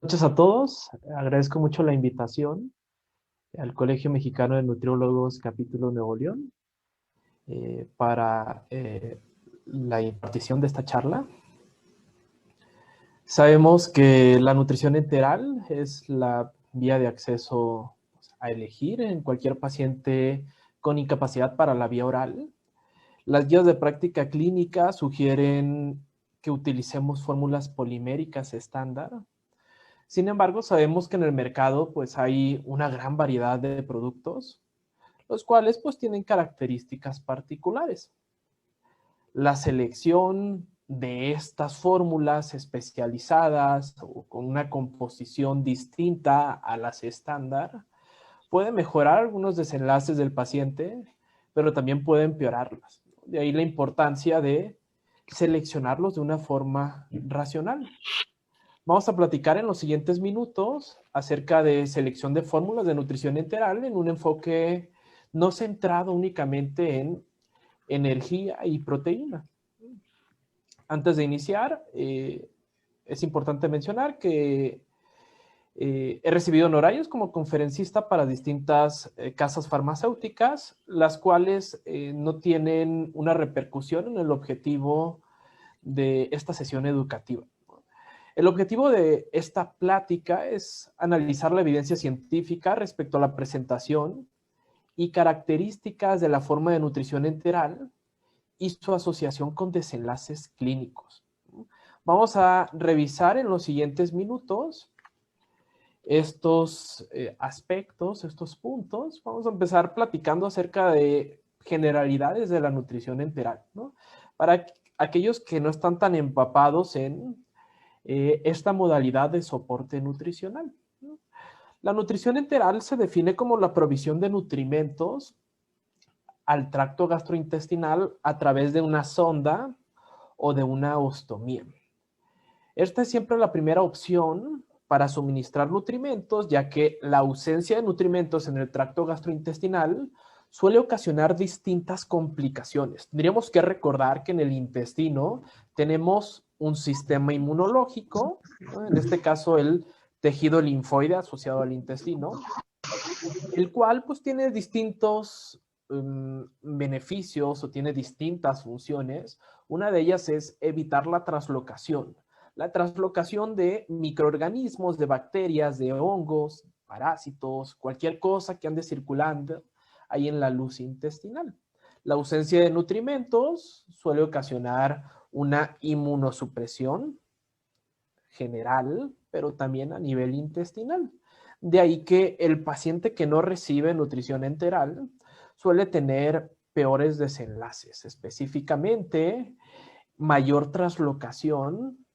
Noches a todos. Agradezco mucho la invitación al Colegio Mexicano de Nutriólogos Capítulo Nuevo León para la impartición de esta charla. Sabemos que la nutrición enteral es la vía de acceso a elegir en cualquier paciente con incapacidad para la vía oral. Las guías de práctica clínica sugieren que utilicemos fórmulas poliméricas estándar. Sin embargo, sabemos que en el mercado pues hay una gran variedad de productos, los cuales pues tienen características particulares. La selección de estas fórmulas especializadas o con una composición distinta a las estándar puede mejorar algunos desenlaces del paciente, pero también puede empeorarlas. De ahí la importancia de seleccionarlos de una forma racional. Vamos a platicar en los siguientes minutos acerca de selección de fórmulas de nutrición enteral en un enfoque no centrado únicamente en energía y proteína. Antes de iniciar, es importante mencionar que he recibido honorarios como conferencista para distintas casas farmacéuticas, las cuales no tienen una repercusión en el objetivo de esta sesión educativa. El objetivo de esta plática es analizar la evidencia científica respecto a la presentación y características de la forma de nutrición enteral y su asociación con desenlaces clínicos. Vamos a revisar en los siguientes minutos estos aspectos, estos puntos. Vamos a empezar platicando acerca de generalidades de la nutrición enteral, ¿no? Para aquellos que no están tan empapados en esta modalidad de soporte nutricional. La nutrición enteral se define como la provisión de nutrimentos al tracto gastrointestinal a través de una sonda o de una ostomía. Esta es siempre la primera opción para suministrar nutrimentos, ya que la ausencia de nutrimentos en el tracto gastrointestinal suele ocasionar distintas complicaciones. Tendríamos que recordar que en el intestino tenemos un sistema inmunológico, ¿no? En este caso el tejido linfoide asociado al intestino, el cual pues tiene distintos beneficios o tiene distintas funciones. Una de ellas es evitar la traslocación. La traslocación de microorganismos, de bacterias, de hongos, parásitos, cualquier cosa que ande circulando ahí en la luz intestinal. La ausencia de nutrimentos suele ocasionar una inmunosupresión general, pero también a nivel intestinal. De ahí que el paciente que no recibe nutrición enteral suele tener peores desenlaces, específicamente mayor traslocación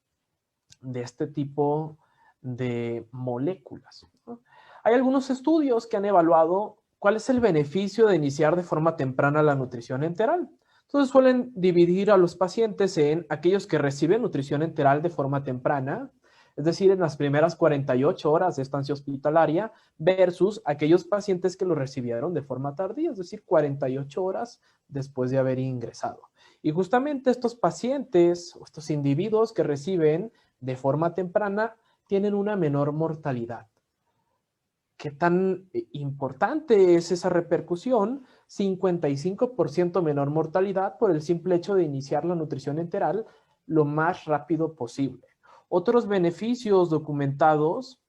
de este tipo de moléculas, ¿no? Hay algunos estudios que han evaluado cuál es el beneficio de iniciar de forma temprana la nutrición enteral. Entonces suelen dividir a los pacientes en aquellos que reciben nutrición enteral de forma temprana, es decir, en las primeras 48 horas de estancia hospitalaria, versus aquellos pacientes que lo recibieron de forma tardía, es decir, 48 horas después de haber ingresado. Y justamente estos pacientes, o estos individuos que reciben de forma temprana, tienen una menor mortalidad. ¿Qué tan importante es esa repercusión? 55% menor mortalidad por el simple hecho de iniciar la nutrición enteral lo más rápido posible. Otros beneficios documentados,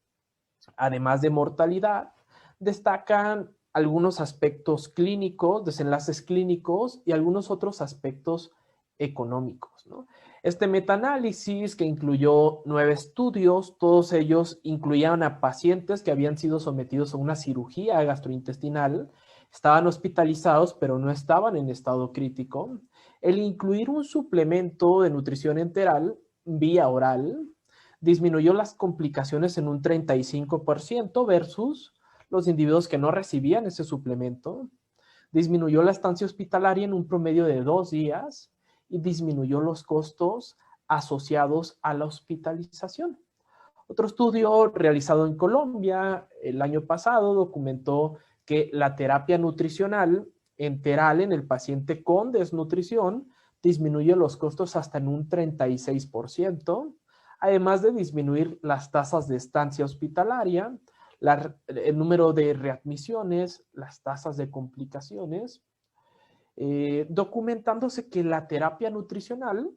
además de mortalidad, destacan algunos aspectos clínicos, desenlaces clínicos y algunos otros aspectos económicos, ¿no? Este metaanálisis, que incluyó 9 estudios, todos ellos incluían a pacientes que habían sido sometidos a una cirugía gastrointestinal, estaban hospitalizados pero no estaban en estado crítico. El incluir un suplemento de nutrición enteral vía oral disminuyó las complicaciones en un 35% versus los individuos que no recibían ese suplemento. Disminuyó la estancia hospitalaria en un promedio de 2 días y disminuyó los costos asociados a la hospitalización. Otro estudio realizado en Colombia el año pasado documentó que la terapia nutricional enteral en el paciente con desnutrición disminuye los costos hasta en un 36%, además de disminuir las tasas de estancia hospitalaria, el número de readmisiones, las tasas de complicaciones, documentándose que la terapia nutricional,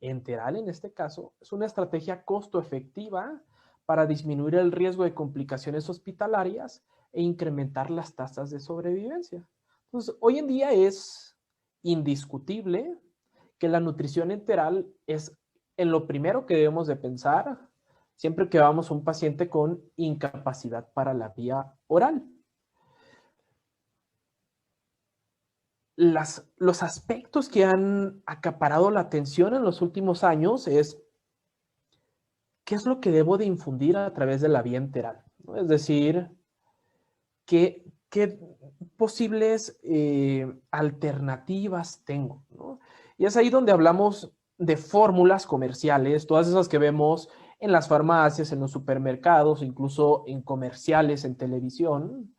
enteral en este caso, es una estrategia costo efectiva para disminuir el riesgo de complicaciones hospitalarias e incrementar las tasas de sobrevivencia. Entonces, hoy en día es indiscutible que la nutrición enteral es en lo primero que debemos de pensar siempre que vamos a un paciente con incapacidad para la vía oral. Los aspectos que han acaparado la atención en los últimos años es qué es lo que debo de infundir a través de la vía enteral, ¿no? Es decir, qué posibles alternativas tengo, ¿no? Y es ahí donde hablamos de fórmulas comerciales, todas esas que vemos en las farmacias, en los supermercados, incluso en comerciales en televisión,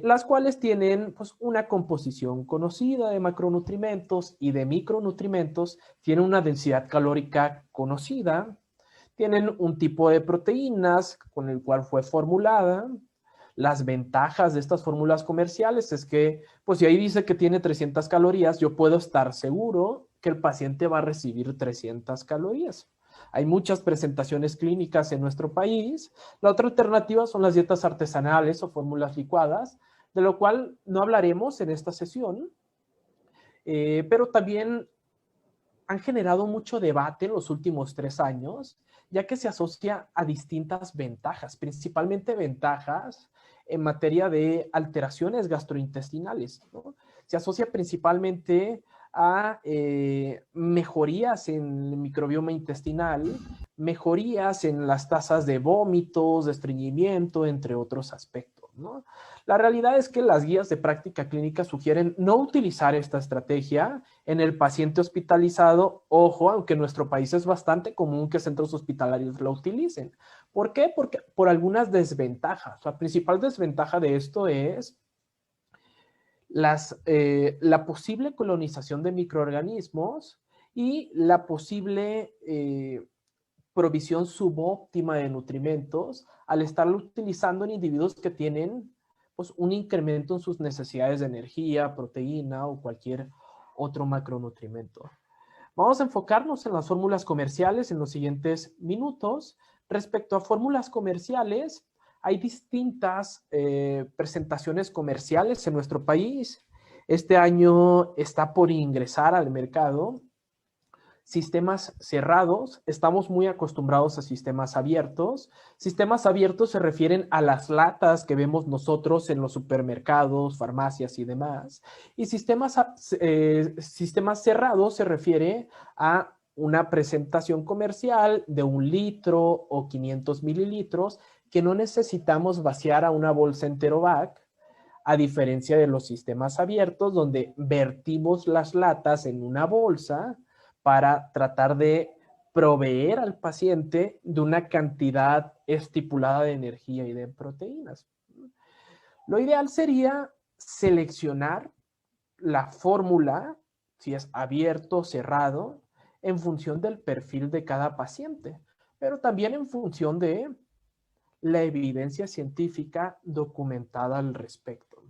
las cuales tienen pues, una composición conocida de macronutrimentos y de micronutrimentos, tienen una densidad calórica conocida, tienen un tipo de proteínas con el cual fue formulada. Las ventajas de estas fórmulas comerciales es que, pues si ahí dice que tiene 300 calorías, yo puedo estar seguro que el paciente va a recibir 300 calorías. Hay muchas presentaciones clínicas en nuestro país. La otra alternativa son las dietas artesanales o fórmulas licuadas, de lo cual no hablaremos en esta sesión, pero también han generado mucho debate en los últimos 3 años, ya que se asocia a distintas ventajas, principalmente ventajas en materia de alteraciones gastrointestinales, ¿no? Se asocia principalmente a mejorías en el microbioma intestinal, mejorías en las tasas de vómitos, de estreñimiento, entre otros aspectos, ¿no? La realidad es que las guías de práctica clínica sugieren no utilizar esta estrategia en el paciente hospitalizado. Ojo, aunque en nuestro país es bastante común que centros hospitalarios la utilicen. ¿Por qué? Porque por algunas desventajas. La principal desventaja de esto es la posible colonización de microorganismos y la posible provisión subóptima de nutrimentos al estarlo utilizando en individuos que tienen pues, un incremento en sus necesidades de energía, proteína o cualquier otro macronutrimento. Vamos a enfocarnos en las fórmulas comerciales en los siguientes minutos. Respecto a fórmulas comerciales, hay distintas presentaciones comerciales en nuestro país. Este año está por ingresar al mercado sistemas cerrados. Estamos muy acostumbrados a sistemas abiertos. Sistemas abiertos se refieren a las latas que vemos nosotros en los supermercados, farmacias y demás. Y sistemas cerrados se refiere a una presentación comercial de 1 litro o 500 mililitros que no necesitamos vaciar a una bolsa Enterovac, a diferencia de los sistemas abiertos donde vertimos las latas en una bolsa para tratar de proveer al paciente de una cantidad estipulada de energía y de proteínas. Lo ideal sería seleccionar la fórmula, si es abierto o cerrado, en función del perfil de cada paciente, pero también en función de la evidencia científica documentada al respecto.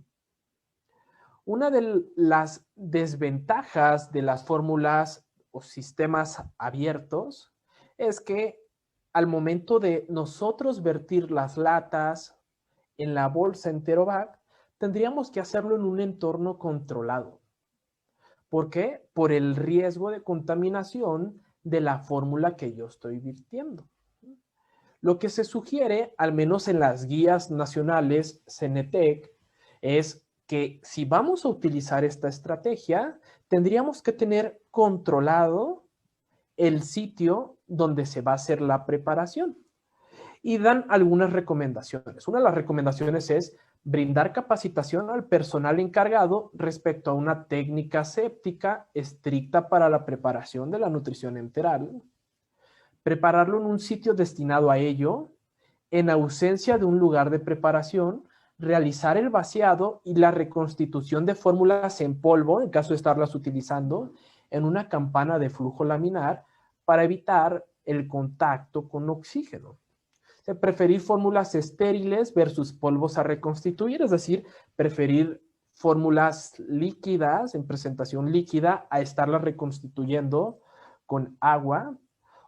Una de las desventajas de las fórmulas o sistemas abiertos es que al momento de nosotros vertir las latas en la bolsa Enterovac, tendríamos que hacerlo en un entorno controlado. ¿Por qué? Por el riesgo de contaminación de la fórmula que yo estoy virtiendo. Lo que se sugiere, al menos en las guías nacionales CENETEC, es que si vamos a utilizar esta estrategia, tendríamos que tener controlado el sitio donde se va a hacer la preparación. Y dan algunas recomendaciones. Una de las recomendaciones es brindar capacitación al personal encargado respecto a una técnica séptica estricta para la preparación de la nutrición enteral, prepararlo en un sitio destinado a ello, en ausencia de un lugar de preparación, realizar el vaciado y la reconstitución de fórmulas en polvo, en caso de estarlas utilizando, en una campana de flujo laminar para evitar el contacto con oxígeno. Preferir fórmulas estériles versus polvos a reconstituir, es decir, preferir fórmulas líquidas, en presentación líquida, a estarlas reconstituyendo con agua.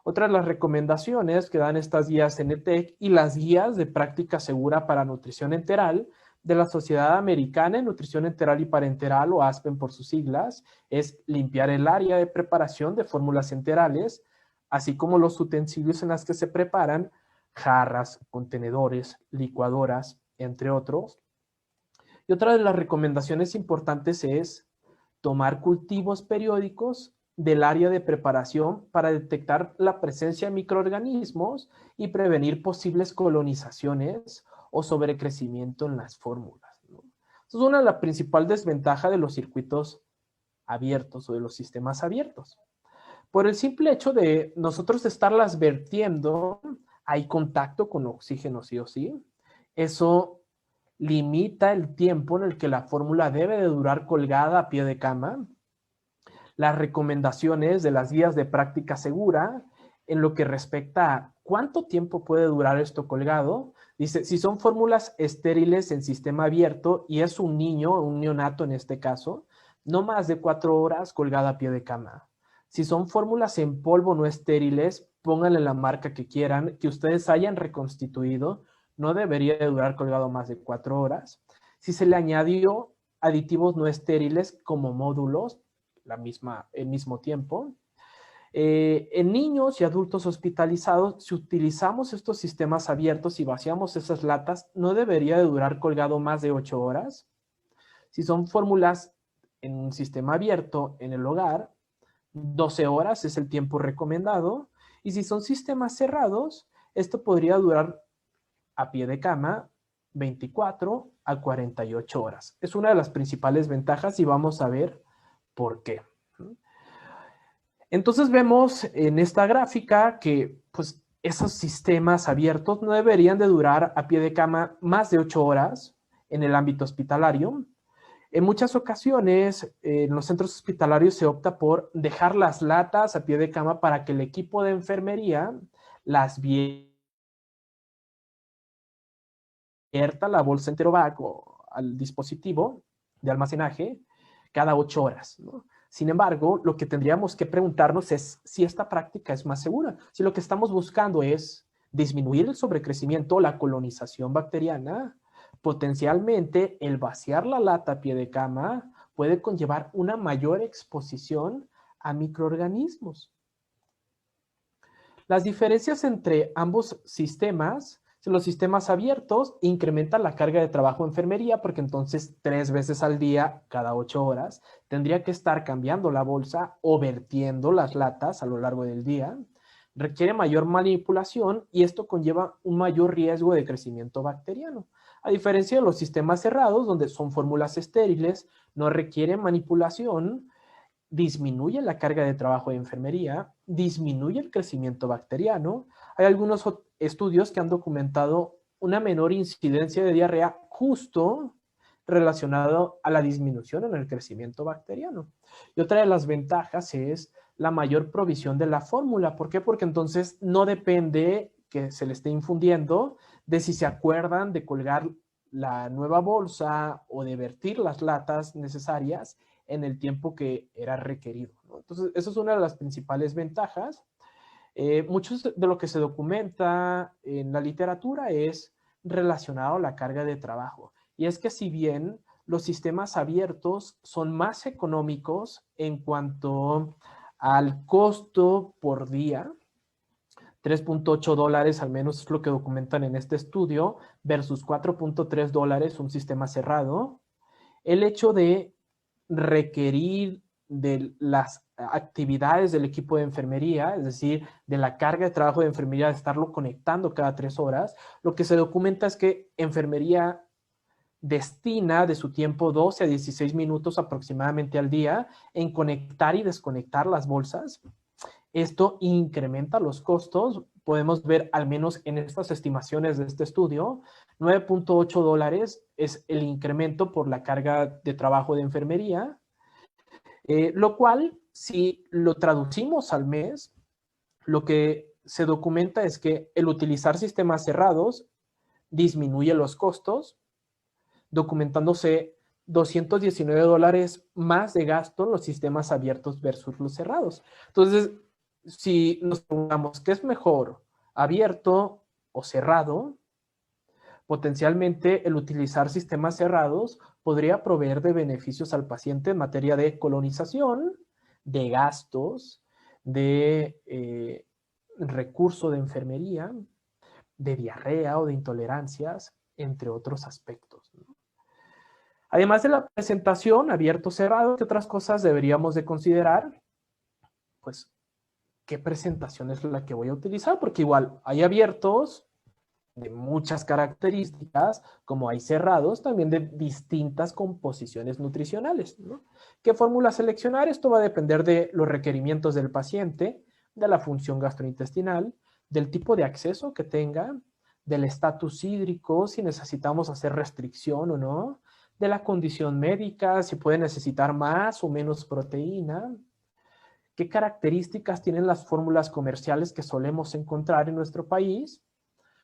Otra de las recomendaciones que dan estas guías NTEC y las guías de práctica segura para nutrición enteral de la Sociedad Americana de Nutrición Enteral y Parenteral, o ASPEN por sus siglas, es limpiar el área de preparación de fórmulas enterales, así como los utensilios en las que se preparan, jarras, contenedores, licuadoras, entre otros. Y otra de las recomendaciones importantes es tomar cultivos periódicos del área de preparación para detectar la presencia de microorganismos y prevenir posibles colonizaciones o sobrecrecimiento en las fórmulas, ¿no? Eso es una de las principales desventajas de los circuitos abiertos o de los sistemas abiertos. Por el simple hecho de nosotros estarlas vertiendo, hay contacto con oxígeno sí o sí. Eso limita el tiempo en el que la fórmula debe de durar colgada a pie de cama. Las recomendaciones de las guías de práctica segura en lo que respecta a cuánto tiempo puede durar esto colgado. Dice, si son fórmulas estériles en sistema abierto y es un niño, un neonato en este caso, no más de 4 horas colgada a pie de cama. Si son fórmulas en polvo no estériles, pónganle la marca que quieran, que ustedes hayan reconstituido, no debería de durar colgado más de 4 horas. Si se le añadió aditivos no estériles como módulos, el mismo tiempo. En niños y adultos hospitalizados, si utilizamos estos sistemas abiertos y vaciamos esas latas, no debería de durar colgado más de 8 horas. Si son fórmulas en un sistema abierto en el hogar, 12 horas es el tiempo recomendado. Y si son sistemas cerrados, esto podría durar a pie de cama 24 a 48 horas. Es una de las principales ventajas y vamos a ver por qué. Entonces vemos en esta gráfica que pues, esos sistemas abiertos no deberían de durar a pie de cama más de 8 horas en el ámbito hospitalario. En muchas ocasiones, en los centros hospitalarios se opta por dejar las latas a pie de cama para que el equipo de enfermería las vierta la bolsa enterovac o al dispositivo de almacenaje cada 8 horas, ¿no? Sin embargo, lo que tendríamos que preguntarnos es si esta práctica es más segura, si lo que estamos buscando es disminuir el sobrecrecimiento o la colonización bacteriana. Potencialmente, el vaciar la lata a pie de cama puede conllevar una mayor exposición a microorganismos. Las diferencias entre ambos sistemas, los sistemas abiertos incrementan la carga de trabajo de enfermería porque entonces 3 veces al día, cada 8 horas, tendría que estar cambiando la bolsa o vertiendo las latas a lo largo del día. Requiere mayor manipulación y esto conlleva un mayor riesgo de crecimiento bacteriano. A diferencia de los sistemas cerrados, donde son fórmulas estériles, no requieren manipulación, disminuye la carga de trabajo de enfermería, disminuye el crecimiento bacteriano. Hay algunos estudios que han documentado una menor incidencia de diarrea justo relacionado a la disminución en el crecimiento bacteriano. Y otra de las ventajas es la mayor provisión de la fórmula. ¿Por qué? Porque entonces no depende que se le esté infundiendo de si se acuerdan de colgar la nueva bolsa o de vertir las latas necesarias en el tiempo que era requerido, ¿no? Entonces, esa es una de las principales ventajas. Mucho de lo que se documenta en la literatura es relacionado a la carga de trabajo. Y es que si bien los sistemas abiertos son más económicos en cuanto al costo por día, $3.8 al menos es lo que documentan en este estudio, versus $4.3 un sistema cerrado, el hecho de requerir de las actividades del equipo de enfermería, es decir, de la carga de trabajo de enfermería, de estarlo conectando cada 3 horas, lo que se documenta es que enfermería destina de su tiempo 12 a 16 minutos aproximadamente al día en conectar y desconectar las bolsas. Esto incrementa los costos. Podemos ver, al menos en estas estimaciones de este estudio, $9.8 es el incremento por la carga de trabajo de enfermería, lo cual, si lo traducimos al mes, lo que se documenta es que el utilizar sistemas cerrados disminuye los costos, documentándose $219 más de gasto en los sistemas abiertos versus los cerrados. Entonces, si nos preguntamos qué es mejor, abierto o cerrado, potencialmente el utilizar sistemas cerrados podría proveer de beneficios al paciente en materia de colonización, de gastos, de recurso de enfermería, de diarrea o de intolerancias, entre otros aspectos, ¿no? Además de la presentación abierto-cerrado, ¿qué otras cosas deberíamos de considerar? Pues, ¿qué presentación es la que voy a utilizar? Porque igual hay abiertos de muchas características, como hay cerrados, también de distintas composiciones nutricionales, ¿no? ¿Qué fórmula seleccionar? Esto va a depender de los requerimientos del paciente, de la función gastrointestinal, del tipo de acceso que tenga, del estatus hídrico, si necesitamos hacer restricción o no, de la condición médica, si puede necesitar más o menos proteína, qué características tienen las fórmulas comerciales que solemos encontrar en nuestro país.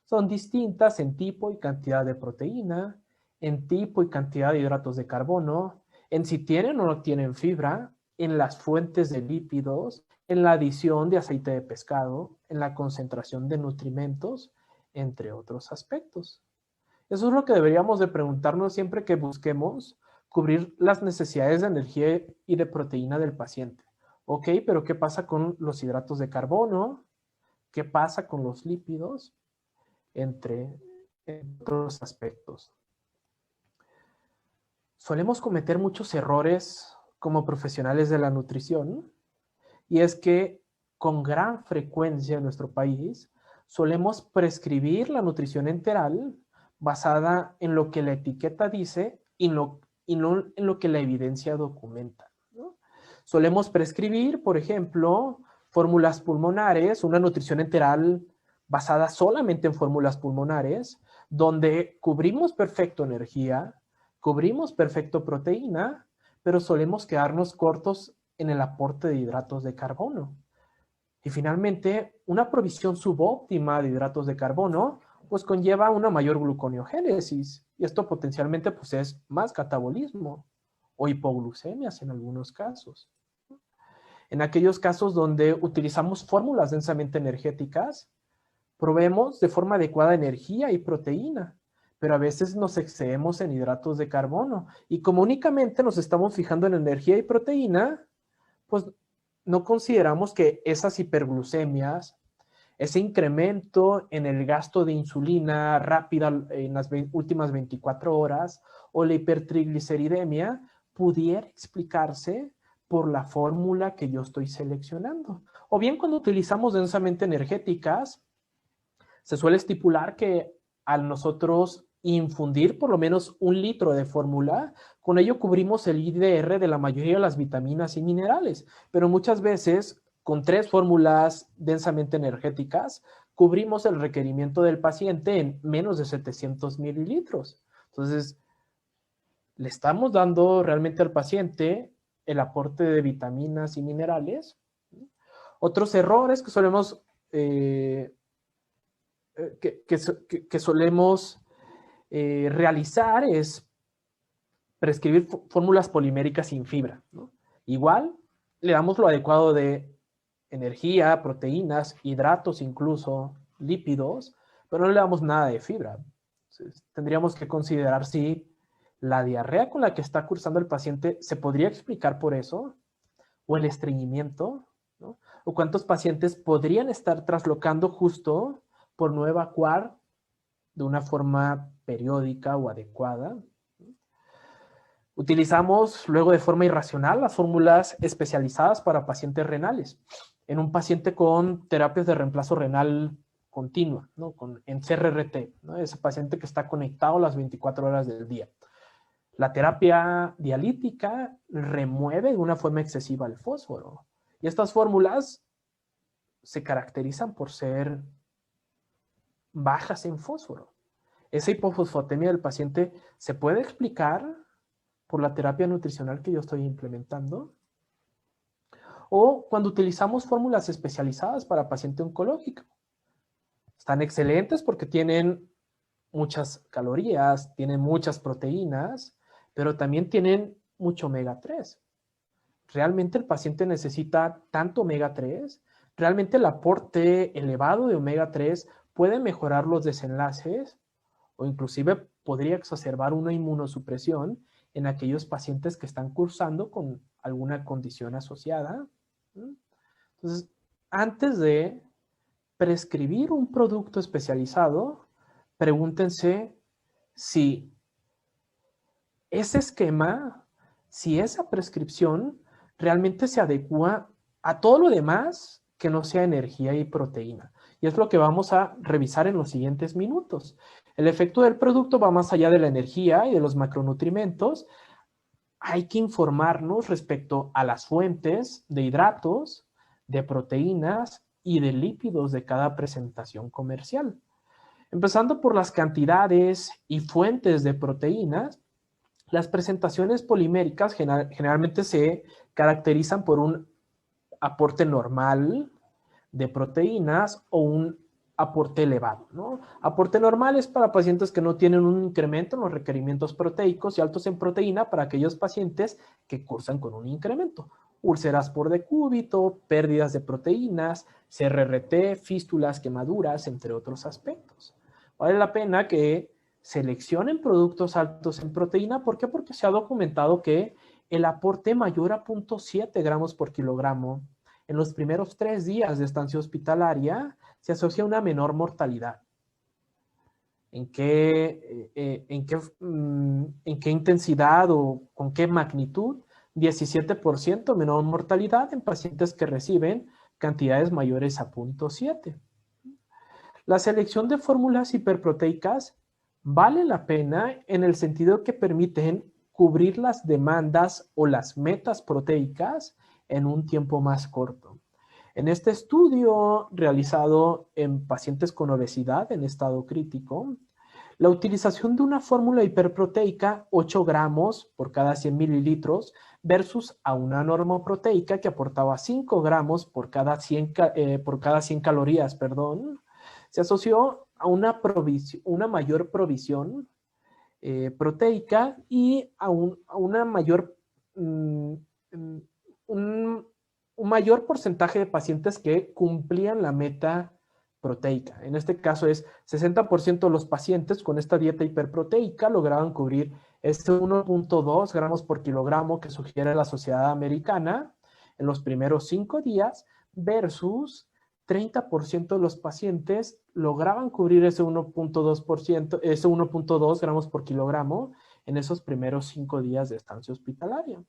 Son distintas en tipo y cantidad de proteína, en tipo y cantidad de hidratos de carbono, en si tienen o no tienen fibra, en las fuentes de lípidos, en la adición de aceite de pescado, en la concentración de nutrimentos, entre otros aspectos. Eso es lo que deberíamos de preguntarnos siempre que busquemos cubrir las necesidades de energía y de proteína del paciente. Ok, pero ¿qué pasa con los hidratos de carbono? ¿Qué pasa con los lípidos? Entre otros aspectos. Solemos cometer muchos errores como profesionales de la nutrición, y es que con gran frecuencia en nuestro país solemos prescribir la nutrición enteral basada en lo que la etiqueta dice y no en lo que la evidencia documenta, ¿no? Solemos prescribir, por ejemplo, fórmulas pulmonares, una nutrición enteral basada solamente en fórmulas pulmonares, donde cubrimos perfecto energía, cubrimos perfecto proteína, pero solemos quedarnos cortos en el aporte de hidratos de carbono. Y finalmente, una provisión subóptima de hidratos de carbono pues conlleva una mayor gluconeogénesis, y esto potencialmente pues es más catabolismo o hipoglucemias en algunos casos. En aquellos casos donde utilizamos fórmulas densamente energéticas, proveemos de forma adecuada energía y proteína, pero a veces nos excedemos en hidratos de carbono, y como únicamente nos estamos fijando en energía y proteína, pues no consideramos que esas hiperglucemias, ese incremento en el gasto de insulina rápida en las últimas 24 horas o la hipertrigliceridemia pudiera explicarse por la fórmula que yo estoy seleccionando. O bien cuando utilizamos densamente energéticas, se suele estipular que al nosotros infundir por lo menos 1 litro de fórmula, con ello cubrimos el IDR de la mayoría de las vitaminas y minerales, pero muchas veces con 3 fórmulas densamente energéticas cubrimos el requerimiento del paciente en menos de 700 mililitros. Entonces, le estamos dando realmente al paciente el aporte de vitaminas y minerales. Otros errores que solemos realizar es prescribir fórmulas poliméricas sin fibra, ¿no? Igual le damos lo adecuado de energía, proteínas, hidratos, incluso lípidos, pero no le damos nada de fibra. Entonces, tendríamos que considerar si la diarrea con la que está cursando el paciente se podría explicar por eso, o el estreñimiento, ¿no? O cuántos pacientes podrían estar traslocando justo por no evacuar de una forma periódica o adecuada. Utilizamos luego de forma irracional las fórmulas especializadas para pacientes renales. En un paciente con terapias de reemplazo renal continua, ¿no? En CRRT, ¿no? Ese paciente que está conectado las 24 horas del día. La terapia dialítica remueve de una forma excesiva el fósforo. Y estas fórmulas se caracterizan por ser bajas en fósforo. Esa hipofosfatemia del paciente se puede explicar por la terapia nutricional que yo estoy implementando, o cuando utilizamos fórmulas especializadas para paciente oncológico. Están excelentes porque tienen muchas calorías, tienen muchas proteínas, pero también tienen mucho omega 3. ¿Realmente el paciente necesita tanto omega 3? ¿Realmente el aporte elevado de omega 3 puede mejorar los desenlaces o inclusive podría exacerbar una inmunosupresión en aquellos pacientes que están cursando con alguna condición asociada? Entonces, antes de prescribir un producto especializado, pregúntense si ese esquema, si esa prescripción realmente se adecua a todo lo demás que no sea energía y proteína. Y es lo que vamos a revisar en los siguientes minutos. El efecto del producto va más allá de la energía y de los macronutrientes. Hay que informarnos respecto a las fuentes de hidratos, de proteínas y de lípidos de cada presentación comercial. Empezando por las cantidades y fuentes de proteínas, las presentaciones poliméricas generalmente se caracterizan por un aporte normal de proteínas o un aporte elevado, ¿no? Aporte normal es para pacientes que no tienen un incremento en los requerimientos proteicos y altos en proteína para aquellos pacientes que cursan con un incremento. Úlceras por decúbito, pérdidas de proteínas, CRRT, fístulas, quemaduras, entre otros aspectos. Vale la pena que seleccionen productos altos en proteína. ¿Por qué? Porque se ha documentado que el aporte mayor a 0.7 gramos por kilogramo en los primeros 3 días de estancia hospitalaria se asocia a una menor mortalidad. ¿En qué intensidad o con qué magnitud? 17% menor mortalidad en pacientes que reciben cantidades mayores a 0.7. La selección de fórmulas hiperproteicas vale la pena en el sentido que permiten cubrir las demandas o las metas proteicas en un tiempo más corto. En este estudio realizado en pacientes con obesidad en estado crítico, la utilización de una fórmula hiperproteica 8 gramos por cada 100 mililitros versus a una normoproteica que aportaba 5 gramos por cada 100 calorías, se asoció a una mayor provisión proteica y a una mayor, un mayor porcentaje de pacientes que cumplían la meta proteica. En este caso es 60% de los pacientes con esta dieta hiperproteica lograban cubrir este 1.2 gramos por kilogramo que sugiere la Sociedad Americana en los primeros 5 días versus 30% de los pacientes lograban cubrir ese 1.2%, ese 1.2 gramos por kilogramo en esos primeros 5 días de estancia hospitalaria.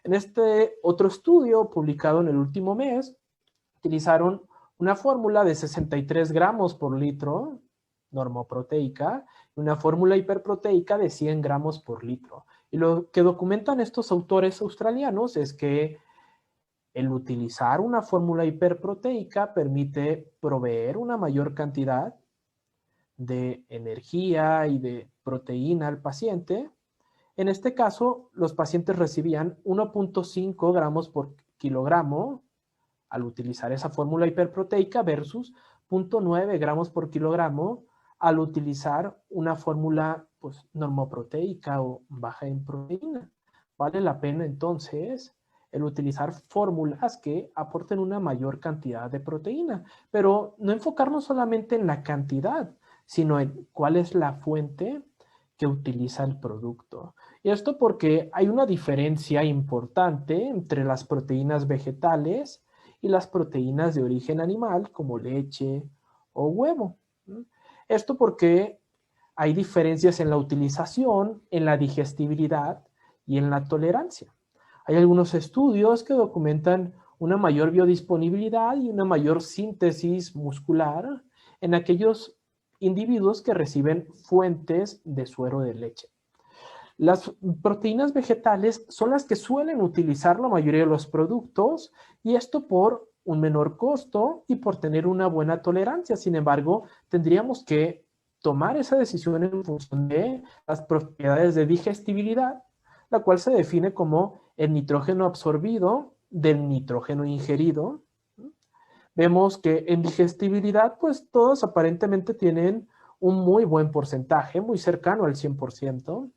En este otro estudio publicado en el último mes, utilizaron una fórmula de 63 gramos por litro normoproteica y una fórmula hiperproteica de 100 gramos por litro. Y lo que documentan estos autores australianos es que el utilizar una fórmula hiperproteica permite proveer una mayor cantidad de energía y de proteína al paciente. En este caso, los pacientes recibían 1.5 gramos por kilogramo al utilizar esa fórmula hiperproteica versus 0.9 gramos por kilogramo al utilizar una fórmula pues, normoproteica o baja en proteína. Vale la pena entonces el utilizar fórmulas que aporten una mayor cantidad de proteína, pero no enfocarnos solamente en la cantidad, sino en cuál es la fuente que utiliza el producto. Y esto porque hay una diferencia importante entre las proteínas vegetales y las proteínas de origen animal, como leche o huevo. Esto porque hay diferencias en la utilización, en la digestibilidad y en la tolerancia. Hay algunos estudios que documentan una mayor biodisponibilidad y una mayor síntesis muscular en aquellos individuos que reciben fuentes de suero de leche. Las proteínas vegetales son las que suelen utilizar la mayoría de los productos y esto por un menor costo y por tener una buena tolerancia. Sin embargo, tendríamos que tomar esa decisión en función de las propiedades de digestibilidad, la cual se define como el nitrógeno absorbido del nitrógeno ingerido Vemos que en digestibilidad, pues todos aparentemente tienen un muy buen porcentaje, muy cercano al 100%.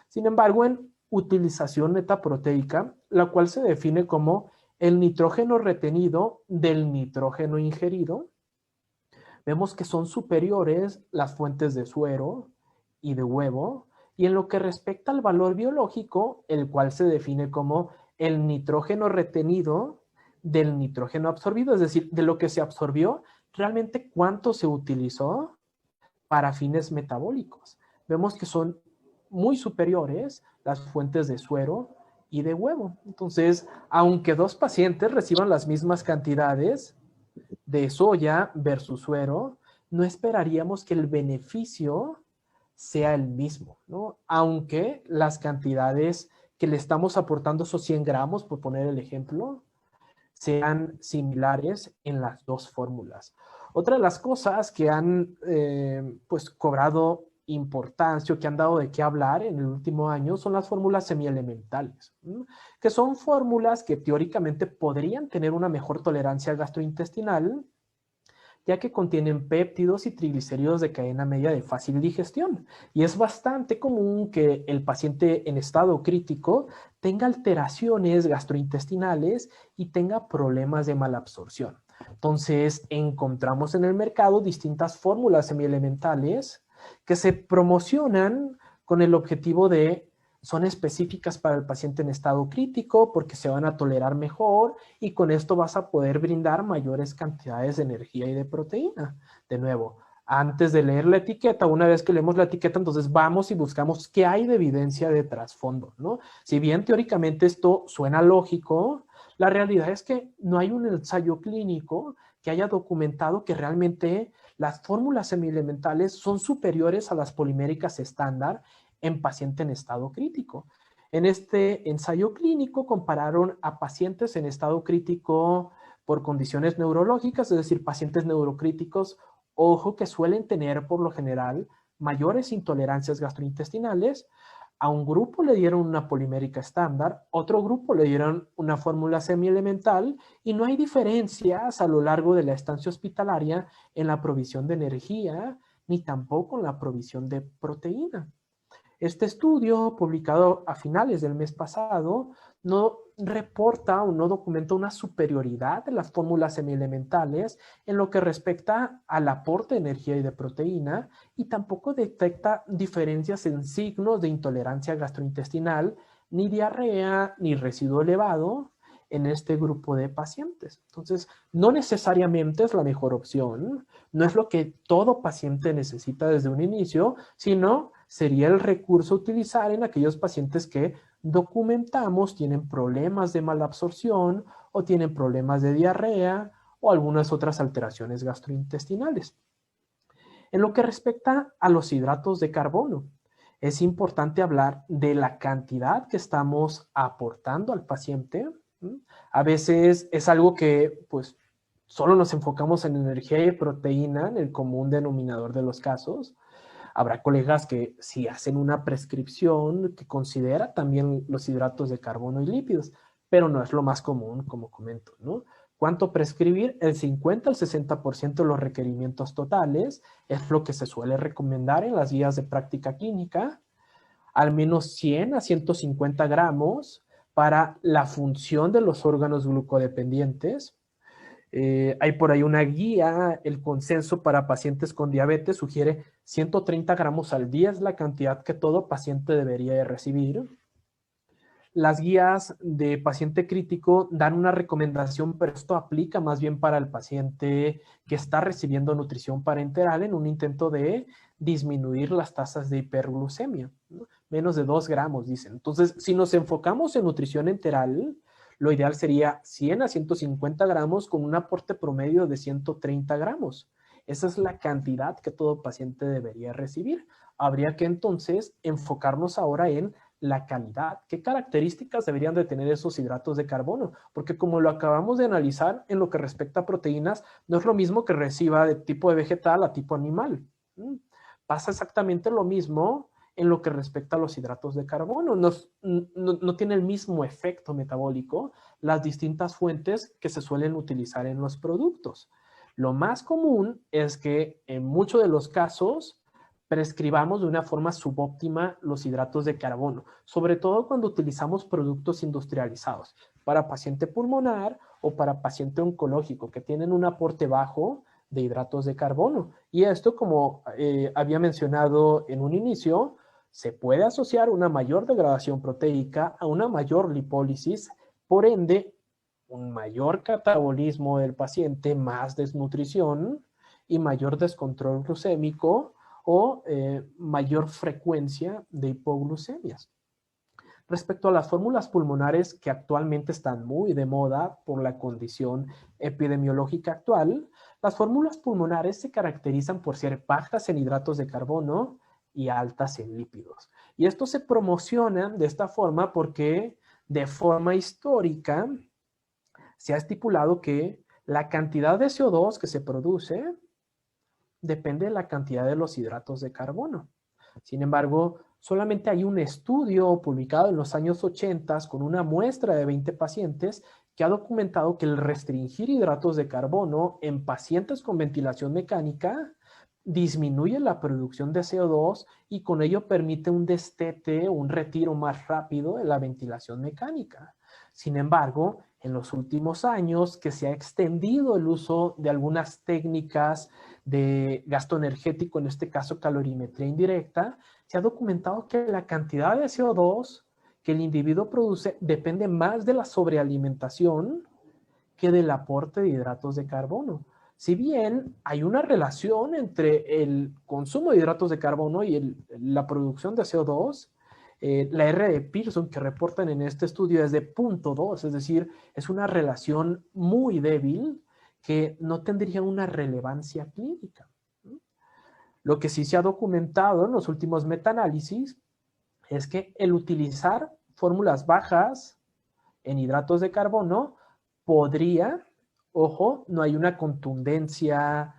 Sin embargo, en utilización neta proteica, la cual se define como el nitrógeno retenido del nitrógeno ingerido, vemos que son superiores las fuentes de suero y de huevo, y en lo que respecta al valor biológico, el cual se define como el nitrógeno retenido del nitrógeno absorbido, es decir, de lo que se absorbió, realmente cuánto se utilizó para fines metabólicos. Vemos que son muy superiores las fuentes de suero y de huevo. Entonces, aunque dos pacientes reciban las mismas cantidades de soya versus suero, no esperaríamos que el beneficio sea el mismo, ¿no? Aunque las cantidades que le estamos aportando, esos 100 gramos, por poner el ejemplo, sean similares en las dos fórmulas. Otra de las cosas que han pues cobrado importancia o que han dado de qué hablar en el último año son las fórmulas semielementales, ¿no? Que son fórmulas que teóricamente podrían tener una mejor tolerancia gastrointestinal, ya que contienen péptidos y triglicéridos de cadena media de fácil digestión. Y es bastante común que el paciente en estado crítico tenga alteraciones gastrointestinales y tenga problemas de malabsorción. Entonces, encontramos en el mercado distintas fórmulas semielementales que se promocionan con el objetivo de son específicas para el paciente en estado crítico porque se van a tolerar mejor y con esto vas a poder brindar mayores cantidades de energía y de proteína. De nuevo, antes de leer la etiqueta, una vez que leemos la etiqueta, entonces vamos y buscamos qué hay de evidencia de trasfondo, ¿no? Si bien teóricamente esto suena lógico, la realidad es que no hay un ensayo clínico que haya documentado que realmente las fórmulas semielementales son superiores a las poliméricas estándar en paciente en estado crítico. En este ensayo clínico compararon a pacientes en estado crítico por condiciones neurológicas, es decir, pacientes neurocríticos, ojo, que suelen tener por lo general mayores intolerancias gastrointestinales. A un grupo le dieron una polimérica estándar, otro grupo le dieron una fórmula semielemental y no hay diferencias a lo largo de la estancia hospitalaria en la provisión de energía ni tampoco en la provisión de proteína. Este estudio, publicado a finales del mes pasado, no reporta o no documenta una superioridad de las fórmulas semielementales en lo que respecta al aporte de energía y de proteína y tampoco detecta diferencias en signos de intolerancia gastrointestinal, ni diarrea, ni residuo elevado en este grupo de pacientes. Entonces, no necesariamente es la mejor opción, no es lo que todo paciente necesita desde un inicio, sino sería el recurso a utilizar en aquellos pacientes que documentamos tienen problemas de malabsorción o tienen problemas de diarrea o algunas otras alteraciones gastrointestinales. En lo que respecta a los hidratos de carbono, es importante hablar de la cantidad que estamos aportando al paciente. A veces es algo que pues solo nos enfocamos en energía y proteína en el común denominador de los casos. Habrá colegas que sí hacen una prescripción que considera también los hidratos de carbono y lípidos, pero no es lo más común, como comento, ¿no? ¿Cuánto prescribir? El 50 al 60% de los requerimientos totales es lo que se suele recomendar en las guías de práctica clínica, al menos 100 a 150 gramos para la función de los órganos glucodependientes. Hay por ahí una guía, el consenso para pacientes con diabetes sugiere 130 gramos al día es la cantidad que todo paciente debería de recibir. Las guías de paciente crítico dan una recomendación, pero esto aplica más bien para el paciente que está recibiendo nutrición parenteral en un intento de disminuir las tasas de hiperglucemia, ¿no? Menos de 2 gramos, dicen. Entonces, si nos enfocamos en nutrición enteral, lo ideal sería 100 a 150 gramos con un aporte promedio de 130 gramos. Esa es la cantidad que todo paciente debería recibir. Habría que entonces enfocarnos ahora en la calidad, qué características deberían de tener esos hidratos de carbono, porque como lo acabamos de analizar en lo que respecta a proteínas, no es lo mismo que reciba de tipo de vegetal a tipo animal. Pasa exactamente lo mismo en lo que respecta a los hidratos de carbono. No tiene el mismo efecto metabólico las distintas fuentes que se suelen utilizar en los productos. Lo más común es que en muchos de los casos prescribamos de una forma subóptima los hidratos de carbono, sobre todo cuando utilizamos productos industrializados para paciente pulmonar o para paciente oncológico que tienen un aporte bajo de hidratos de carbono. Y esto, como había mencionado en un inicio, se puede asociar una mayor degradación proteica a una mayor lipólisis, por ende, un mayor catabolismo del paciente, más desnutrición y mayor descontrol glucémico o mayor frecuencia de hipoglucemias. Respecto a las fórmulas pulmonares que actualmente están muy de moda por la condición epidemiológica actual, las fórmulas pulmonares se caracterizan por ser bajas en hidratos de carbono y altas en lípidos. Y estos se promocionan de esta forma porque de forma histórica se ha estipulado que la cantidad de CO2 que se produce depende de la cantidad de los hidratos de carbono. Sin embargo, solamente hay un estudio publicado en los años 80 con una muestra de 20 pacientes que ha documentado que el restringir hidratos de carbono en pacientes con ventilación mecánica disminuye la producción de CO2 y con ello permite un destete o un retiro más rápido de la ventilación mecánica. Sin embargo, en los últimos años que se ha extendido el uso de algunas técnicas de gasto energético, en este caso calorimetría indirecta, se ha documentado que la cantidad de CO2 que el individuo produce depende más de la sobrealimentación que del aporte de hidratos de carbono. Si bien hay una relación entre el consumo de hidratos de carbono y la producción de CO2, la R de Pearson que reportan en este estudio es de 0.2, es decir, es una relación muy débil que no tendría una relevancia clínica. Lo que sí se ha documentado en los últimos metaanálisis es que el utilizar fórmulas bajas en hidratos de carbono podría, ojo, no hay una contundencia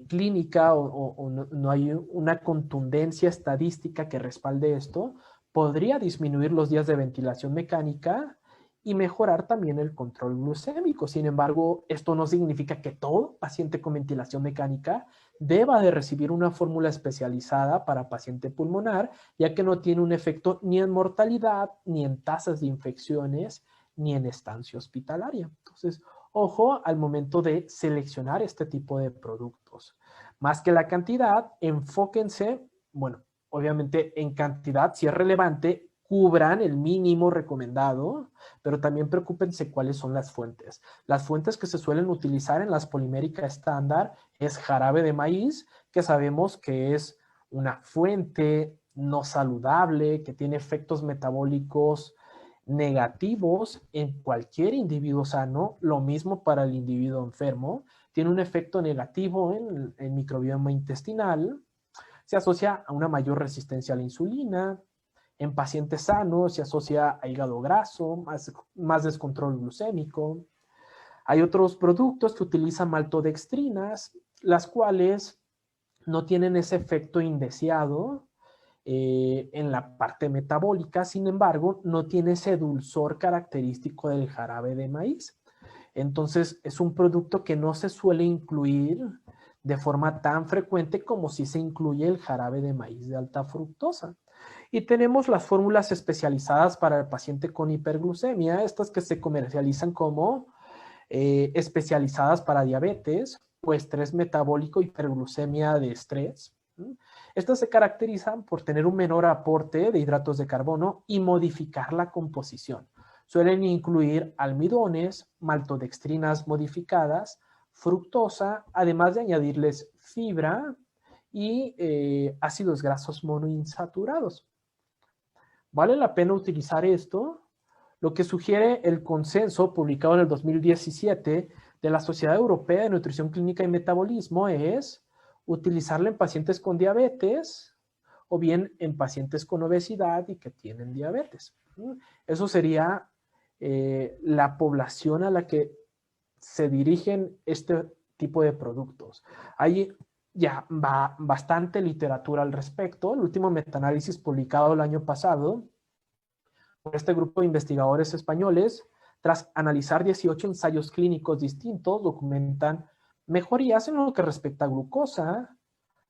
clínica o no hay una contundencia estadística que respalde esto, podría disminuir los días de ventilación mecánica y mejorar también el control glucémico. Sin embargo, esto no significa que todo paciente con ventilación mecánica deba de recibir una fórmula especializada para paciente pulmonar, ya que no tiene un efecto ni en mortalidad, ni en tasas de infecciones, ni en estancia hospitalaria. Entonces, ojo al momento de seleccionar este tipo de productos. Más que la cantidad, enfóquense, bueno, obviamente en cantidad, si es relevante, cubran el mínimo recomendado, pero también preocúpense cuáles son las fuentes. Las fuentes que se suelen utilizar en las poliméricas estándar es jarabe de maíz, que sabemos que es una fuente no saludable, que tiene efectos metabólicos negativos en cualquier individuo sano, lo mismo para el individuo enfermo, tiene un efecto negativo en el microbioma intestinal, se asocia a una mayor resistencia a la insulina, en pacientes sanos se asocia a hígado graso, más descontrol glucémico. Hay otros productos que utilizan maltodextrinas, las cuales no tienen ese efecto indeseado en la parte metabólica, sin embargo, no tiene ese dulzor característico del jarabe de maíz. Entonces, es un producto que no se suele incluir de forma tan frecuente como si se incluye el jarabe de maíz de alta fructosa. Y tenemos las fórmulas especializadas para el paciente con hiperglucemia, estas que se comercializan como especializadas para diabetes o estrés metabólico, hiperglucemia de estrés. Estas se caracterizan por tener un menor aporte de hidratos de carbono y modificar la composición. Suelen incluir almidones, maltodextrinas modificadas, fructosa, además de añadirles fibra y ácidos grasos monoinsaturados. ¿Vale la pena utilizar esto? Lo que sugiere el consenso publicado en el 2017 de la Sociedad Europea de Nutrición Clínica y Metabolismo es utilizarla en pacientes con diabetes o bien en pacientes con obesidad y que tienen diabetes. Eso sería la población a la que se dirigen este tipo de productos. Hay ya va bastante literatura al respecto. El último metaanálisis publicado el año pasado por este grupo de investigadores españoles, tras analizar 18 ensayos clínicos distintos, documentan mejorías en lo que respecta a glucosa,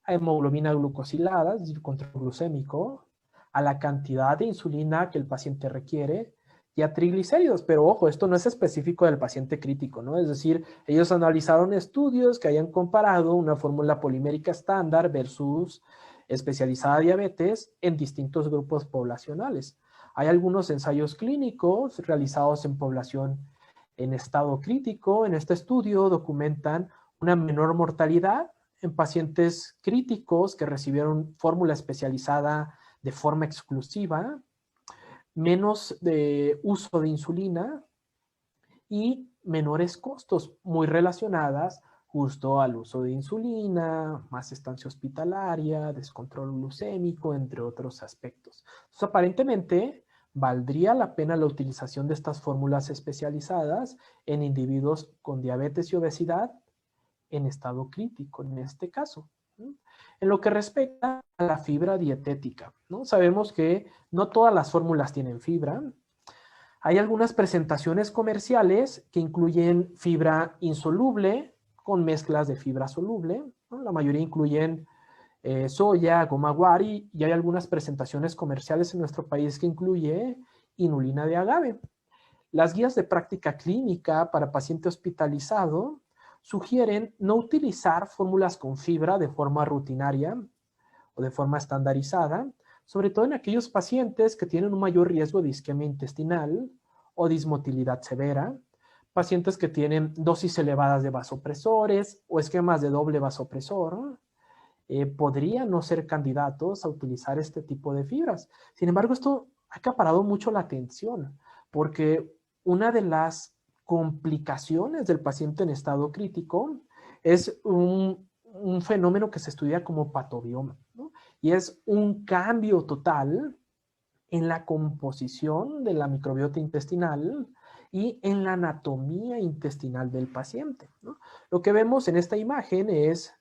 a hemoglobina glucosilada, es decir, control glucémico, a la cantidad de insulina que el paciente requiere y a triglicéridos. Pero ojo, esto no es específico del paciente crítico, ¿no? Es decir, ellos analizaron estudios que hayan comparado una fórmula polimérica estándar versus especializada diabetes en distintos grupos poblacionales. Hay algunos ensayos clínicos realizados en población en estado crítico. En este estudio documentan una menor mortalidad en pacientes críticos que recibieron fórmula especializada de forma exclusiva, menos de uso de insulina y menores costos muy relacionadas justo al uso de insulina, más estancia hospitalaria, descontrol glucémico, entre otros aspectos. Entonces, aparentemente, valdría la pena la utilización de estas fórmulas especializadas en individuos con diabetes y obesidad en estado crítico, en este caso. ¿No? En lo que respecta a la fibra dietética, ¿no? Sabemos que no todas las fórmulas tienen fibra. Hay algunas presentaciones comerciales que incluyen fibra insoluble con mezclas de fibra soluble, ¿no? La mayoría incluyen soya, goma guari, y hay algunas presentaciones comerciales en nuestro país que incluye inulina de agave. Las guías de práctica clínica para paciente hospitalizado sugieren no utilizar fórmulas con fibra de forma rutinaria o de forma estandarizada, sobre todo en aquellos pacientes que tienen un mayor riesgo de isquemia intestinal o dismotilidad severa, pacientes que tienen dosis elevadas de vasopresores o esquemas de doble vasopresor, podrían no ser candidatos a utilizar este tipo de fibras. Sin embargo, esto ha acaparado mucho la atención, porque una de las complicaciones del paciente en estado crítico es un fenómeno que se estudia como patobioma, ¿no? Y es un cambio total en la composición de la microbiota intestinal y en la anatomía intestinal del paciente, ¿no? Lo que vemos en esta imagen es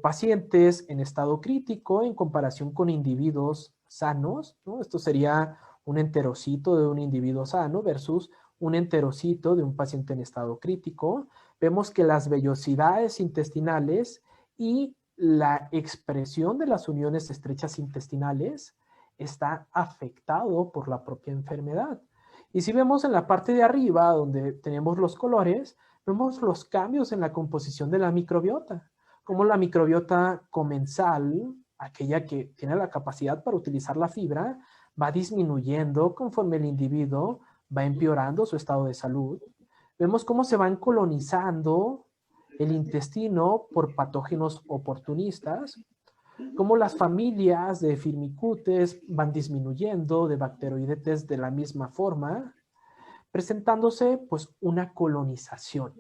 pacientes en estado crítico en comparación con individuos sanos, ¿no? Esto sería un enterocito de un individuo sano versus un enterocito de un paciente en estado crítico. Vemos que las vellosidades intestinales y la expresión de las uniones estrechas intestinales está afectado por la propia enfermedad. Y si vemos en la parte de arriba, donde tenemos los colores, vemos los cambios en la composición de la microbiota, como la microbiota comensal, aquella que tiene la capacidad para utilizar la fibra, va disminuyendo conforme el individuo va empeorando su estado de salud. Vemos cómo se van colonizando el intestino por patógenos oportunistas, cómo las familias de firmicutes van disminuyendo, de bacteroidetes de la misma forma, presentándose pues una colonización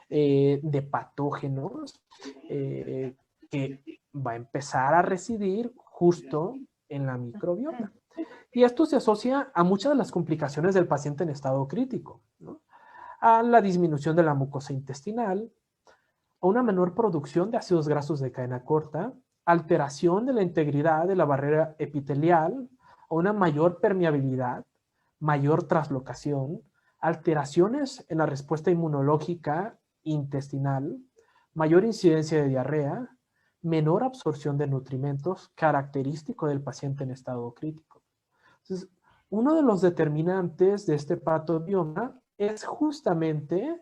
de patógenos que va a empezar a residir justo en la microbiota. Y esto se asocia a muchas de las complicaciones del paciente en estado crítico, ¿no? A la disminución de la mucosa intestinal, a una menor producción de ácidos grasos de cadena corta, alteración de la integridad de la barrera epitelial, a una mayor permeabilidad, mayor traslocación, alteraciones en la respuesta inmunológica intestinal, mayor incidencia de diarrea, menor absorción de nutrimentos característico del paciente en estado crítico. Entonces, uno de los determinantes de este patobioma es justamente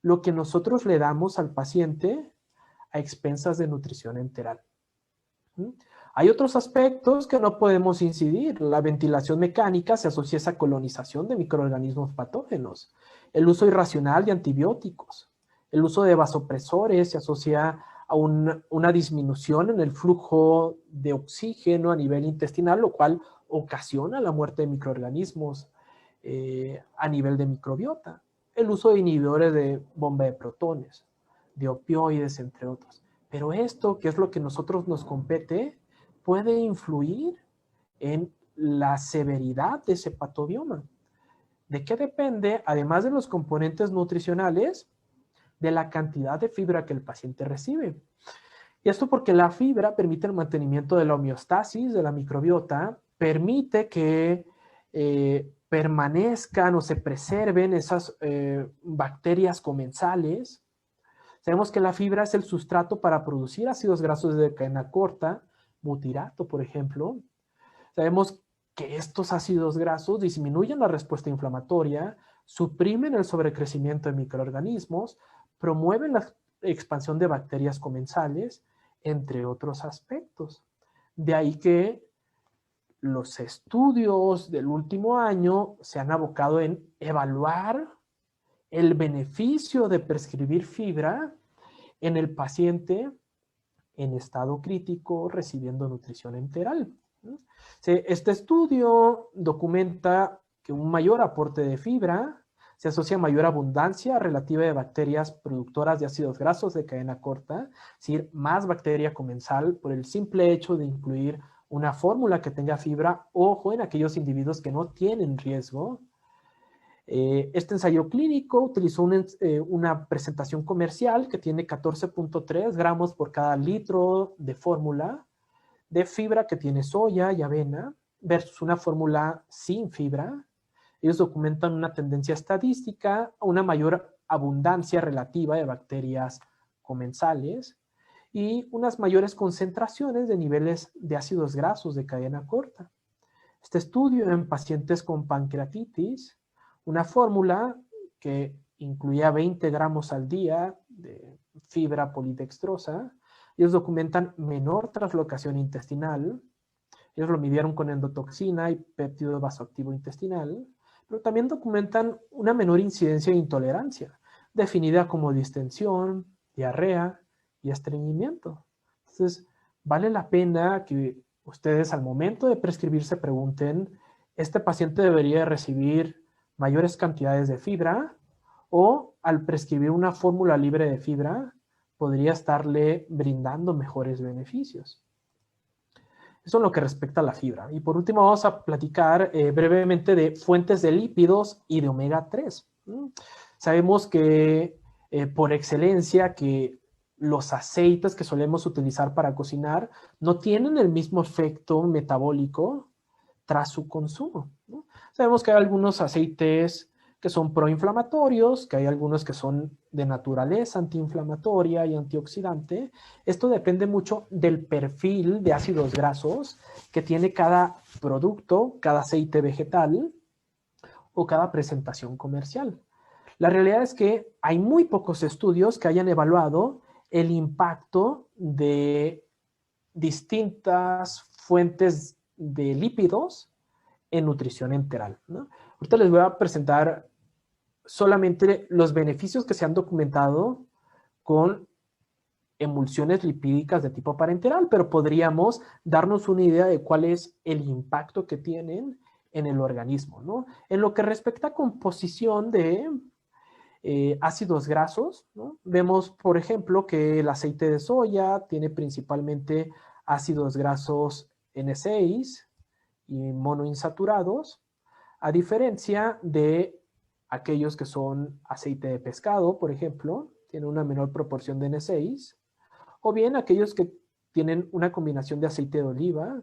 lo que nosotros le damos al paciente a expensas de nutrición enteral. Hay otros aspectos que no podemos incidir. La ventilación mecánica se asocia a esa colonización de microorganismos patógenos. El uso irracional de antibióticos. El uso de vasopresores se asocia a una disminución en el flujo de oxígeno a nivel intestinal, lo cual ocasiona la muerte de microorganismos a nivel de microbiota. El uso de inhibidores de bomba de protones, de opioides, entre otros. Pero esto, que es lo que a nosotros nos compete, puede influir en la severidad de ese patobioma. ¿De qué depende? Además de los componentes nutricionales, de la cantidad de fibra que el paciente recibe. Y esto porque la fibra permite el mantenimiento de la homeostasis de la microbiota, permite que permanezcan o se preserven esas bacterias comensales. Sabemos que la fibra es el sustrato para producir ácidos grasos de cadena corta, butirato, por ejemplo. Sabemos que estos ácidos grasos disminuyen la respuesta inflamatoria, suprimen el sobrecrecimiento de microorganismos, promueven la expansión de bacterias comensales, entre otros aspectos. De ahí que los estudios del último año se han abocado en evaluar el beneficio de prescribir fibra en el paciente en estado crítico recibiendo nutrición enteral. Este estudio documenta que un mayor aporte de fibra se asocia a mayor abundancia relativa de bacterias productoras de ácidos grasos de cadena corta, es decir, más bacteria comensal por el simple hecho de incluir una fórmula que tenga fibra, ojo, en aquellos individuos que no tienen riesgo. Este ensayo clínico utilizó una presentación comercial que tiene 14.3 gramos por cada litro de fórmula de fibra que tiene soya y avena versus una fórmula sin fibra. Ellos documentan una tendencia estadística a una mayor abundancia relativa de bacterias comensales y unas mayores concentraciones de niveles de ácidos grasos de cadena corta. Este estudio en pacientes con pancreatitis, una fórmula que incluía 20 gramos al día de fibra polidextrosa, ellos documentan menor translocación intestinal, ellos lo midieron con endotoxina y péptido vasoactivo intestinal, pero también documentan una menor incidencia de intolerancia, definida como distensión, diarrea y estreñimiento. Entonces, vale la pena que ustedes al momento de prescribir se pregunten, ¿este paciente debería recibir mayores cantidades de fibra? O al prescribir una fórmula libre de fibra, podría estarle brindando mejores beneficios. Eso en lo que respecta a la fibra. Y por último vamos a platicar brevemente de fuentes de lípidos y de omega 3. Sabemos que por excelencia que los aceites que solemos utilizar para cocinar no tienen el mismo efecto metabólico tras su consumo, ¿no? Sabemos que hay algunos aceites que son proinflamatorios, que hay algunos que son de naturaleza antiinflamatoria y antioxidante. Esto depende mucho del perfil de ácidos grasos que tiene cada producto, cada aceite vegetal o cada presentación comercial. La realidad es que hay muy pocos estudios que hayan evaluado el impacto de distintas fuentes de lípidos en nutrición enteral, ¿no? Ahorita les voy a presentar solamente los beneficios que se han documentado con emulsiones lipídicas de tipo parenteral, pero podríamos darnos una idea de cuál es el impacto que tienen en el organismo, ¿no? En lo que respecta a composición de ácidos grasos, ¿no? Vemos, por ejemplo, que el aceite de soya tiene principalmente ácidos grasos N6 y monoinsaturados, a diferencia de aquellos que son aceite de pescado, por ejemplo, tienen una menor proporción de N6, o bien aquellos que tienen una combinación de aceite de oliva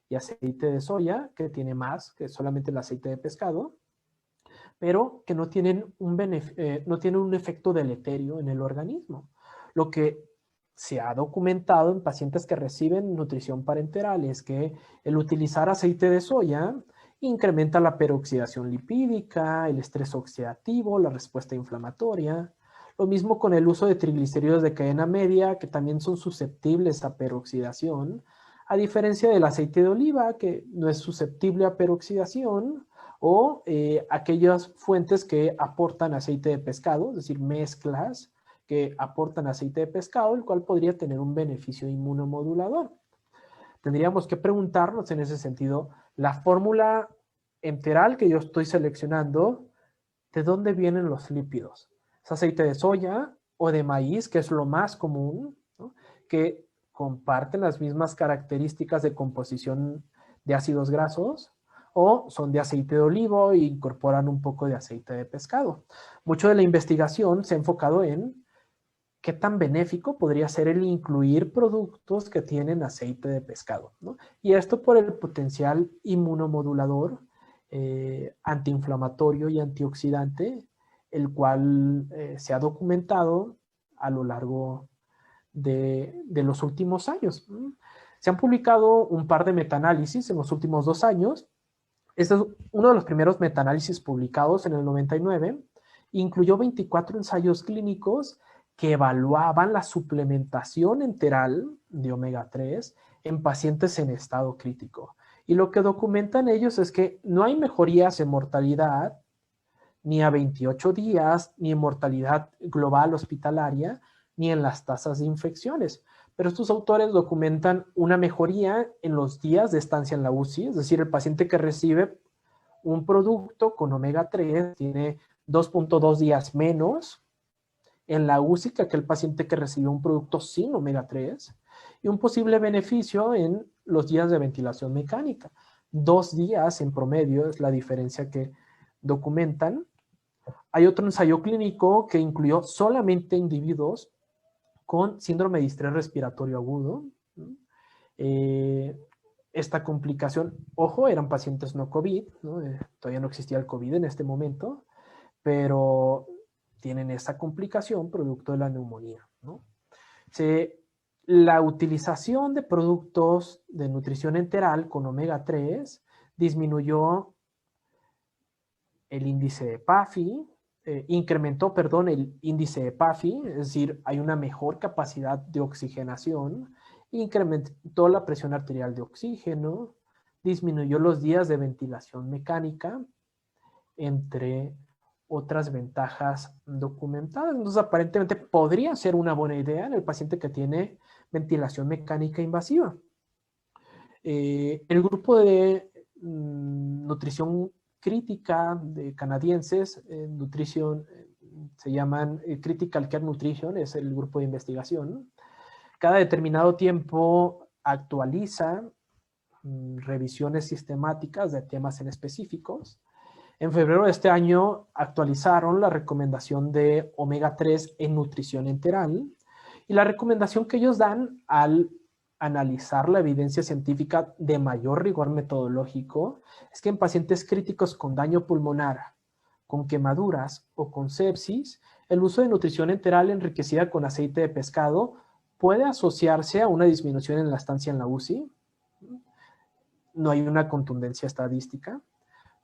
y aceite de soya, que tiene más que solamente el aceite de pescado, pero que no tienen un efecto deleterio en el organismo. Lo que se ha documentado en pacientes que reciben nutrición parenteral es que el utilizar aceite de soya incrementa la peroxidación lipídica, el estrés oxidativo, la respuesta inflamatoria. Lo mismo con el uso de triglicéridos de cadena media, que también son susceptibles a peroxidación, a diferencia del aceite de oliva, que no es susceptible a peroxidación, o aquellas fuentes que aportan aceite de pescado, es decir, mezclas que aportan aceite de pescado, el cual podría tener un beneficio inmunomodulador. Tendríamos que preguntarnos en ese sentido, la fórmula enteral que yo estoy seleccionando, ¿de dónde vienen los lípidos? ¿Es aceite de soya o de maíz, que es lo más común, ¿no? Que comparten las mismas características de composición de ácidos grasos? ¿O son de aceite de olivo e incorporan un poco de aceite de pescado? Mucho de la investigación se ha enfocado en qué tan benéfico podría ser el incluir productos que tienen aceite de pescado, ¿no? Y esto por el potencial inmunomodulador, antiinflamatorio y antioxidante, el cual se ha documentado a lo largo de los últimos años. Se han publicado un par de metaanálisis en los últimos 2 años. Este es uno de los primeros metaanálisis publicados en el 99. Incluyó 24 ensayos clínicos que evaluaban la suplementación enteral de omega 3 en pacientes en estado crítico. Y lo que documentan ellos es que no hay mejorías en mortalidad, ni a 28 días, ni en mortalidad global hospitalaria, ni en las tasas de infecciones. Pero estos autores documentan una mejoría en los días de estancia en la UCI, es decir, el paciente que recibe un producto con omega 3 tiene 2.2 días menos en la UCI que aquel paciente que recibió un producto sin omega 3, y un posible beneficio en los días de ventilación mecánica. 2 días en promedio es la diferencia que documentan. Hay otro ensayo clínico que incluyó solamente individuos con síndrome de distrés respiratorio agudo. Esta complicación, ojo, eran pacientes no COVID, ¿no? Todavía no existía el COVID en este momento, pero tienen esa complicación producto de la neumonía, ¿no? La utilización de productos de nutrición enteral con omega 3 disminuyó el índice de PAFI, incrementó, perdón, el índice de PAFI, es decir, hay una mejor capacidad de oxigenación, incrementó la presión arterial de oxígeno, disminuyó los días de ventilación mecánica, entre otras ventajas documentadas. Entonces, aparentemente podría ser una buena idea en el paciente que tiene ventilación mecánica invasiva. El grupo de nutrición crítica de canadienses, nutrición, se llaman Critical Care Nutrition, es el grupo de investigación. Cada determinado tiempo actualiza revisiones sistemáticas de temas en específicos. En febrero de este año actualizaron la recomendación de omega 3 en nutrición enteral, y la recomendación que ellos dan al analizar la evidencia científica de mayor rigor metodológico es que en pacientes críticos con daño pulmonar, con quemaduras o con sepsis, el uso de nutrición enteral enriquecida con aceite de pescado puede asociarse a una disminución en la estancia en la UCI. No hay una contundencia estadística.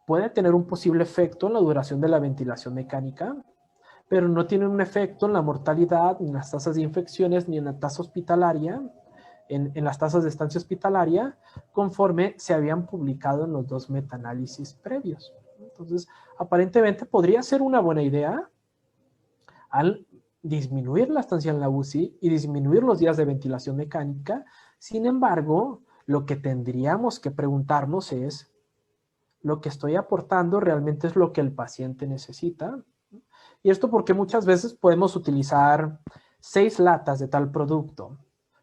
Puede tener un posible efecto en la duración de la ventilación mecánica, pero no tiene un efecto en la mortalidad, ni en las tasas de infecciones, ni en la tasa hospitalaria, en las tasas de estancia hospitalaria, conforme se habían publicado en los 2 metaanálisis previos. Entonces, aparentemente podría ser una buena idea al disminuir la estancia en la UCI y disminuir los días de ventilación mecánica. Sin embargo, lo que tendríamos que preguntarnos es, ¿lo que estoy aportando realmente es lo que el paciente necesita? Y esto porque muchas veces podemos utilizar 6 latas de tal producto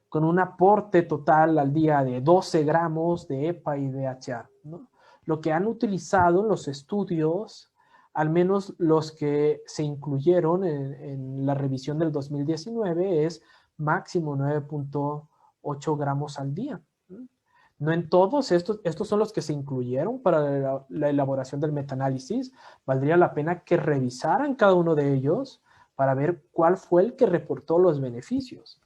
con un aporte total al día de 12 gramos de EPA y DHA, ¿no? Lo que han utilizado en los estudios, al menos los que se incluyeron en la revisión del 2019, es máximo 9.8 gramos al día. No en todos, estos son los que se incluyeron para la elaboración del metaanálisis. Valdría la pena que revisaran cada uno de ellos para ver cuál fue el que reportó los beneficios.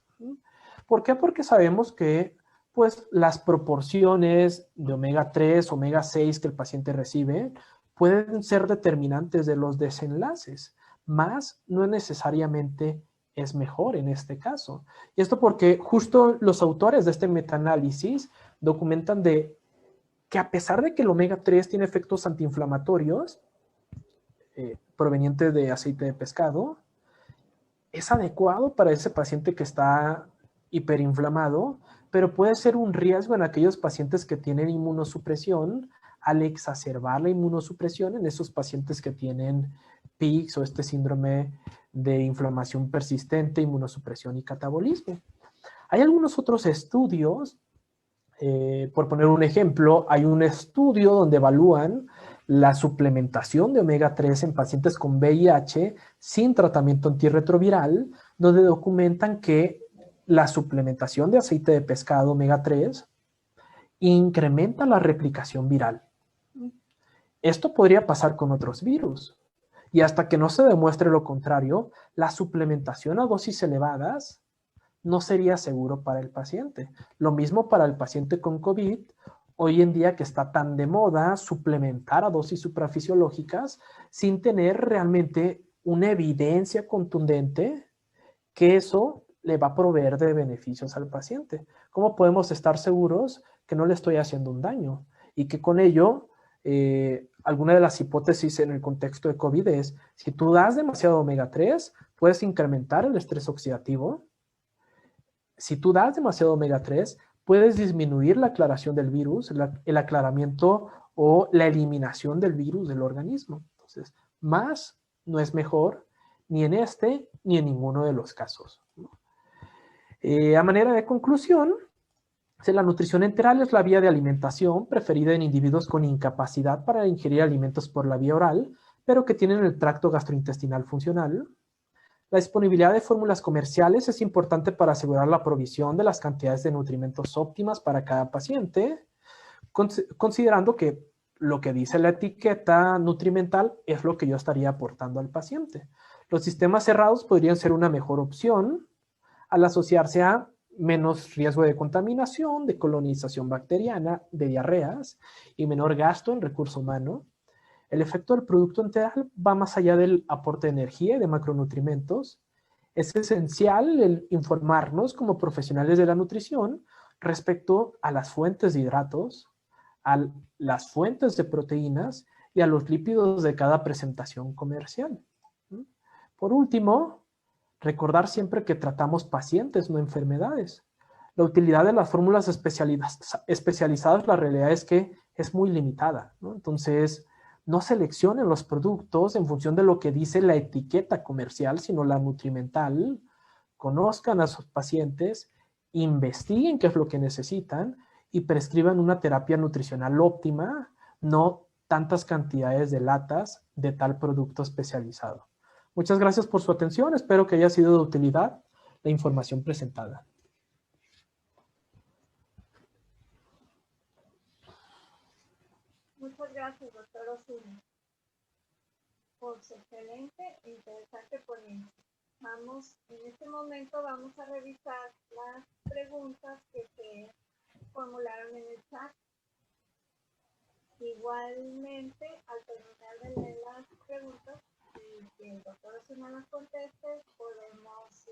¿Por qué? Porque sabemos que pues, las proporciones de omega 3, omega 6 que el paciente recibe pueden ser determinantes de los desenlaces, más no necesariamente es mejor en este caso. Y esto porque justo los autores de este metaanálisis documentan de que a pesar de que el omega 3 tiene efectos antiinflamatorios provenientes de aceite de pescado, es adecuado para ese paciente que está hiperinflamado, pero puede ser un riesgo en aquellos pacientes que tienen inmunosupresión al exacerbar la inmunosupresión en esos pacientes que tienen PICS o este síndrome de inflamación persistente, inmunosupresión y catabolismo. Hay algunos otros estudios, por poner un ejemplo, hay un estudio donde evalúan la suplementación de omega 3 en pacientes con VIH sin tratamiento antirretroviral, donde documentan que la suplementación de aceite de pescado omega 3 incrementa la replicación viral. Esto podría pasar con otros virus. Y hasta que no se demuestre lo contrario, la suplementación a dosis elevadas no sería seguro para el paciente. Lo mismo para el paciente con COVID. Hoy en día que está tan de moda suplementar a dosis suprafisiológicas sin tener realmente una evidencia contundente que eso le va a proveer de beneficios al paciente. ¿Cómo podemos estar seguros que no le estoy haciendo un daño? Y que con ello, alguna de las hipótesis en el contexto de COVID es, si tú das demasiado omega 3, puedes incrementar el estrés oxidativo. Si tú das demasiado omega 3, puedes disminuir la aclaración del virus, el aclaramiento o la eliminación del virus del organismo. Entonces, más no es mejor ni en este ni en ninguno de los casos. A manera de conclusión, la nutrición enteral es la vía de alimentación preferida en individuos con incapacidad para ingerir alimentos por la vía oral, pero que tienen el tracto gastrointestinal funcional. La disponibilidad de fórmulas comerciales es importante para asegurar la provisión de las cantidades de nutrimentos óptimas para cada paciente, considerando que lo que dice la etiqueta nutrimental es lo que yo estaría aportando al paciente. Los sistemas cerrados podrían ser una mejor opción al asociarse a menos riesgo de contaminación, de colonización bacteriana, de diarreas y menor gasto en recurso humano. El efecto del producto enteral va más allá del aporte de energía y de macronutrimentos. Es esencial el informarnos como profesionales de la nutrición respecto a las fuentes de hidratos, a las fuentes de proteínas y a los lípidos de cada presentación comercial. Por último, recordar siempre que tratamos pacientes, no enfermedades. La utilidad de las fórmulas especializadas, la realidad es que es muy limitada, ¿no? Entonces, no seleccionen los productos en función de lo que dice la etiqueta comercial, sino la nutrimental. Conozcan a sus pacientes, investiguen qué es lo que necesitan y prescriban una terapia nutricional óptima, no tantas cantidades de latas de tal producto especializado. Muchas gracias por su atención. Espero que haya sido de utilidad la información presentada. Muchas gracias, doctor Osuna, por su excelente e interesante ponencia. En este momento vamos a revisar las preguntas que se formularon en el chat. Igualmente, al terminar de leer las preguntas y que el doctor Osuna las conteste, podemos,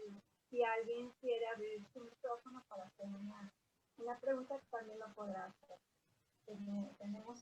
si alguien quiere abrir su micrófono para hacer una pregunta, también lo podrá hacer.